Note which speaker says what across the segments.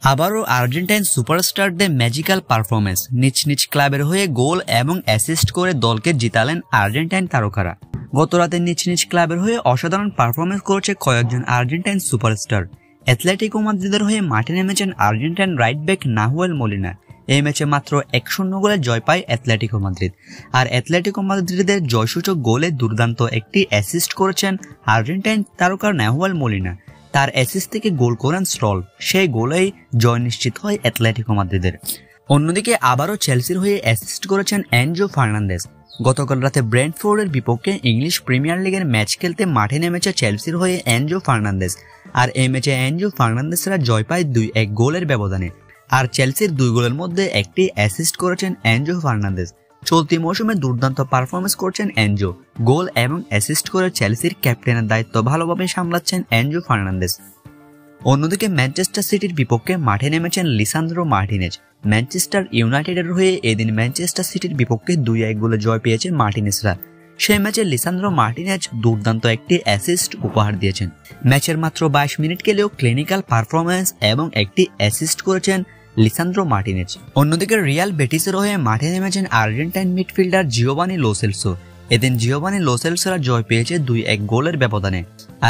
Speaker 1: আবারও Argentine সুপারস্টারদের magical performance, নিজ নিজ ক্লাবের হয়ে গোল এবং অ্যাসিস্ট করে দলকে জিতালেন আর্জেন্টাইন তারকারা। গতরাতে নিজ নিজ ক্লাবের হয়ে অসাধারণ পারফরমেন্স করেছে কয়েকজন আর্জেন্টাইন সুপারস্টার। অ্যাথলেটিকো মাদ্রিদের হয়ে মাঠে নেমেছেন Argentine right back Nahuel Molina. এই ম্যাচে মাত্র 1-0 গোলে জয় পায় অ্যাথলেটিকো মাদ্রিদ। আর অ্যাথলেটিকো মাদ্রিদের জয়সূচক গোলে দুর্দান্ত একটি অ্যাসিস্ট করেছেন আর্জেন্টাইন তারকা নাহুয়েল মোলিনা। তার অ্যাসিস্ট থেকে গোল করেন স্ট্রল, সেই গোলেই জয় নিশ্চিত হয় অ্যাথলেটিকো মাদ্রিদের। অন্যদিকে আবারও চেলসির হয়ে অ্যাসিস্ট করেছেন এনজো ফার্নান্দেজ। গতকাল রাতে ব্রেন্টফোর্ডের বিপক্ষে ইংলিশ প্রিমিয়ার লিগের ম্যাচ খেলতে মাঠে নেমেছে চেলসির হয়ে এনজো ফার্নান্দেজ। আর এই ম্যাচে এনজো ফার্নান্দেজরা জয় পায় 2-1 গোলের ব্যবধানে। আর চেলসির 2 গোলের মধ্যে একটি অ্যাসিস্ট করেছেন এনজো ফার্নান্দেজ। চলতি মৌসুমে দুর্দান্ত পারফরমেন্স করছেন এনজো। গোল এবং অ্যাসিস্ট করে চেলসির ক্যাপ্টেনের দায়িত্ব ভালোভাবে সামলাচ্ছেন এনজো ফার্নান্দেজ। অন্যদিকে ম্যানচেস্টার সিটির বিপক্ষে মাঠে নেমেছেন লিসান্দ্রো মার্টিনেজ। ম্যানচেস্টার ইউনাইটেডের হয়ে এদিন ম্যানচেস্টার সিটির বিপক্ষে 2-1 গোলে জয় পেয়েছে মার্টিনেজরা। সেই ম্যাচে লিসান্দ্রো মার্টিনেজ দুর্দান্ত একটি অ্যাসিস্ট উপহার দিয়েছেন। ম্যাচের মাত্র 22 মিনিট খেলেও ক্লিনিক্যাল পারফরমেন্স এবং একটি অ্যাসিস্ট করেছেন লিসান্দ্রো মার্টিনেজ। অন্যদিকে রিয়াল বেটিসের হয়ে মাঠে নেমেছেন Argentine midfielder Giovani Lo Celso. এদিন জিওভানি লো সেলসোরা জয় পেয়েছে 2-1 গোলের ব্যবধানে।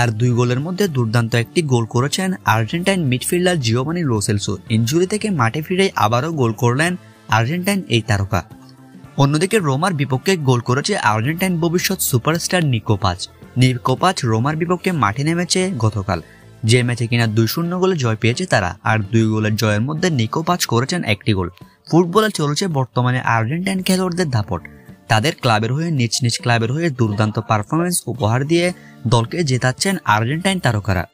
Speaker 1: আর 2 গোলের মধ্যে দুর্দান্ত একটি গোল করেছেন Argentine midfielder Giovani Lo Celso. Injury থেকে মাঠে ফিরে আবারও গোল করলেন আর্জেন্টাইন এই তারকা। অন্যদিকে রোমার বিপক্ষে গোল করেছে আর্জেন্টাইন ভবিষ্যৎ সুপারস্টার নিকো পাচ। রোমার বিপক্ষে মাঠে নেমেছে গতকাল, যে ম্যাচে কিনা 2-0 গোলে জয় পেয়েছে তারা। আর 2 গোলের জয়ের মধ্যে নিকো পাচ করেছেন একটি গোল। ফুটবলে চলছে বর্তমানে আর্জেন্টাইন খেলোয়াড়দের দাপট। তাদের ক্লাবের হয়ে নিজ নিজ ক্লাবের হয়ে দুর্দান্ত পারফরমেন্স উপহার দিয়ে দলকে জেতাচ্ছেন আর্জেন্টাইন তারকারা।